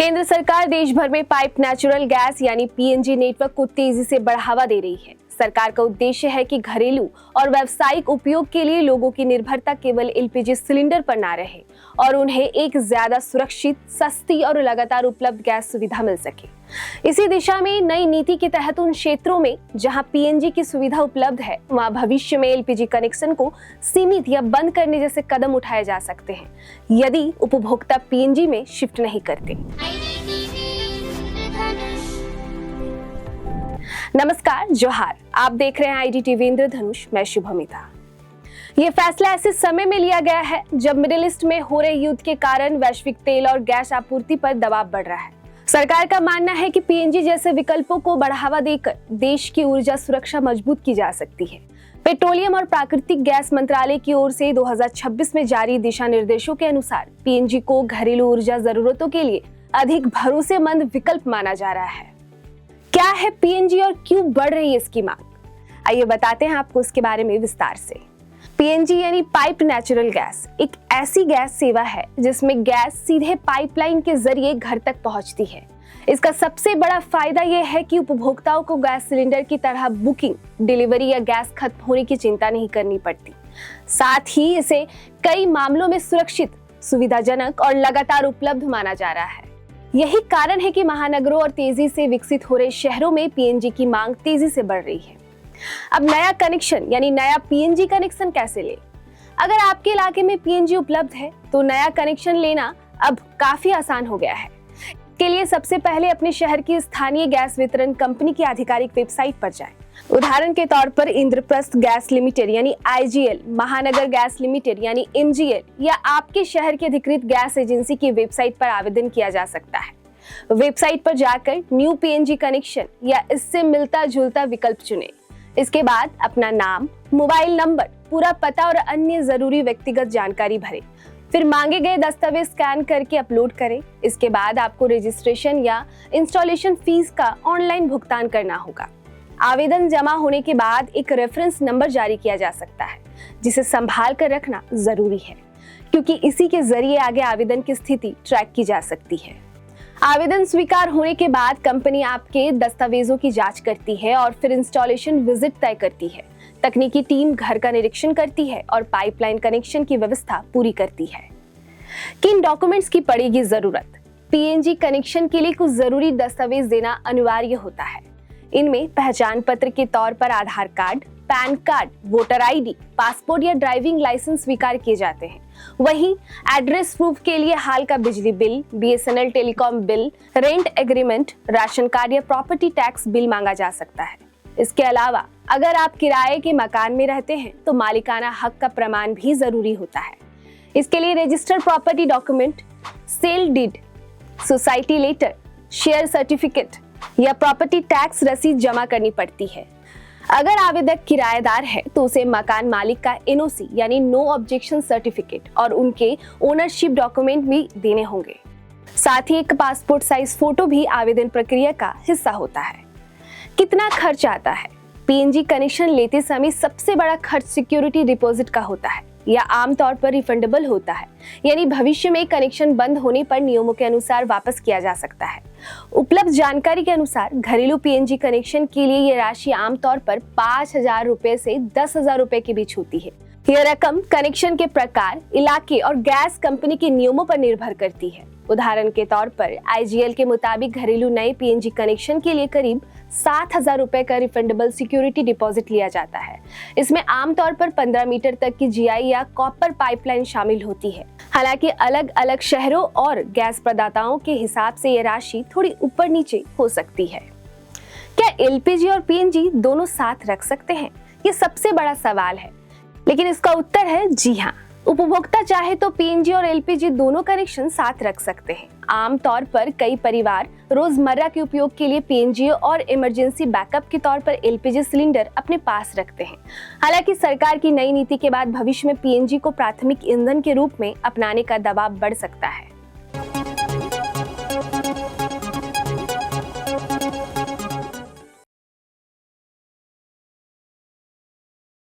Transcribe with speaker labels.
Speaker 1: केंद्र सरकार देश भर में पाइप नेचुरल गैस यानी पीएनजी नेटवर्क को तेजी से बढ़ावा दे रही है। सरकार का उद्देश्य है कि घरेलू और व्यावसायिक उपयोग के लिए लोगों की निर्भरता केवल एलपीजी सिलेंडर पर ना रहे और उन्हें एक ज्यादा सुरक्षित, सस्ती और लगातार उपलब्ध गैस सुविधा मिल सके। इसी दिशा में नई नीति के तहत उन क्षेत्रों में जहां पीएनजी की सुविधा उपलब्ध है, वहां भविष्य में एलपीजी कनेक्शन को सीमित या बंद करने जैसे कदम उठाए जा सकते हैं, यदि उपभोक्ता पीएनजी में शिफ्ट नहीं करते। नमस्कार, जोहार। आप देख रहे हैं IDTV इंद्रधनुष। मैं शुभमिता। ये फैसला ऐसे समय में लिया गया है जब मिडिल ईस्ट में हो रहे युद्ध के कारण वैश्विक तेल और गैस आपूर्ति पर दबाव बढ़ रहा है। सरकार का मानना है कि पीएनजी जैसे विकल्पों को बढ़ावा देकर देश की ऊर्जा सुरक्षा मजबूत की जा सकती है। पेट्रोलियम और प्राकृतिक गैस मंत्रालय की ओर से 2026 में जारी दिशा निर्देशों के अनुसार पीएनजी को घरेलू ऊर्जा जरूरतों के लिए अधिक भरोसेमंद विकल्प माना जा रहा है। क्या है पीएनजी और क्यों बढ़ रही है इसकी मांग? आइए बताते हैं आपको इसके बारे में विस्तार से। पीएनजी यानी पाइप नेचुरल गैस एक ऐसी गैस सेवा है जिसमें गैस सीधे पाइपलाइन के जरिए घर तक पहुंचती है। इसका सबसे बड़ा फायदा यह है कि उपभोक्ताओं को गैस सिलेंडर की तरह बुकिंग, डिलीवरी या गैस खत्म होने की चिंता नहीं करनी पड़ती। साथ ही इसे कई मामलों में सुरक्षित, सुविधाजनक और लगातार उपलब्ध माना जा रहा है। यही कारण है कि महानगरों और तेजी से विकसित हो रहे शहरों में पीएनजी की मांग तेजी से बढ़ रही है। अब नया कनेक्शन यानी नया पीएनजी कनेक्शन कैसे ले? अगर आपके इलाके में पीएनजी उपलब्ध है तो नया कनेक्शन लेना अब काफी आसान हो गया है। इसके लिए सबसे पहले अपने शहर की स्थानीय गैस वितरण कंपनी की आधिकारिक वेबसाइट पर जाएं। उदाहरण के तौर पर इंद्रप्रस्थ गैस लिमिटेड यानी IGL, महानगर गैस लिमिटेड यानी MGL या आपके शहर की अधिकृत गैस एजेंसी की वेबसाइट पर आवेदन किया जा सकता है। वेबसाइट पर जाकर न्यू पीएनजी कनेक्शन या इससे मिलता जुलता विकल्प चुनें। इसके बाद अपना नाम, मोबाइल नंबर, पूरा पता और अन्य जरूरी व्यक्तिगत जानकारी भरें। फिर मांगे गए दस्तावेज स्कैन करके अपलोड करें। इसके बाद आपको रजिस्ट्रेशन या इंस्टॉलेशन फीस का ऑनलाइन भुगतान करना होगा। आवेदन जमा होने के बाद एक रेफरेंस नंबर जारी किया जा सकता है, जिसे संभाल कर रखना जरूरी है, क्योंकि इसी के जरिए आगे आवेदन की स्थिति ट्रैक की जा सकती है। आवेदन स्वीकार होने के बाद कंपनी आपके दस्तावेजों की जांच करती है और फिर इंस्टॉलेशन विजिट तय करती है। तकनीकी टीम घर का निरीक्षण करती है और पाइपलाइन कनेक्शन की व्यवस्था पूरी करती है। किन डॉक्यूमेंट्स की पड़ेगी जरूरत? पीएनजी कनेक्शन के लिए कुछ जरूरी दस्तावेज देना अनिवार्य होता है। इनमें पहचान पत्र के तौर पर Aadhaar card, PAN card, voter ID, passport या ड्राइविंग लाइसेंस स्वीकार किए जाते हैं। वहीं एड्रेस प्रूफ के लिए हाल का बिजली bill, BSNL telecom bill, rent agreement, ration card या प्रॉपर्टी टैक्स बिल मांगा जा सकता है। इसके अलावा अगर आप किराए के मकान में रहते हैं तो मालिकाना हक का प्रमाण भी जरूरी होता है। इसके लिए registered property document, sale deed, society letter, share certificate या प्रॉपर्टी टैक्स रसीद जमा करनी पड़ती है। अगर आवेदक किराएदार है तो उसे मकान मालिक का NOC यानी नो ऑब्जेक्शन सर्टिफिकेट और उनके ओनरशिप डॉक्यूमेंट भी देने होंगे। साथ ही एक पासपोर्ट साइज फोटो भी आवेदन प्रक्रिया का हिस्सा होता है। कितना खर्च आता है? पीएनजी कनेक्शन लेते समय सबसे बड़ा खर्च सिक्योरिटी डिपॉजिट का होता है। यह आमतौर पर रिफंडेबल होता है, यानी भविष्य में कनेक्शन बंद होने पर नियमों के अनुसार वापस किया जा सकता है। उपलब्ध जानकारी के अनुसार घरेलू पीएनजी कनेक्शन के लिए यह राशि आमतौर पर 5,000 रुपए से 10,000 रुपए के बीच होती है। यह रकम कनेक्शन के प्रकार, इलाके और गैस कंपनी के नियमों पर निर्भर करती है। उदाहरण के तौर पर IGL के मुताबिक घरेलू नए पीएनजी कनेक्शन के लिए करीब 7,000 रुपए का रिफंडेबल सिक्योरिटी डिपॉजिट लिया जाता है। इसमें आमतौर पर 15 मीटर तक की GI या कॉपर पाइपलाइन शामिल होती है। हालांकि अलग अलग शहरों और गैस प्रदाताओं के हिसाब से यह राशि थोड़ी ऊपर नीचे हो सकती है। क्या LPG और पीएनजी दोनों साथ रख सकते हैं? ये सबसे बड़ा सवाल है, लेकिन इसका उत्तर है जी हाँ। उपभोक्ता चाहे तो पीएनजी और LPG दोनों कनेक्शन साथ रख सकते हैं। आमतौर पर कई परिवार रोजमर्रा के उपयोग के लिए पीएनजी और इमरजेंसी बैकअप के तौर पर LPG सिलेंडर अपने पास रखते हैं। हालांकि सरकार की नई नीति के बाद भविष्य में पीएनजी को प्राथमिक ईंधन के रूप में अपनाने का दबाव बढ़ सकता है।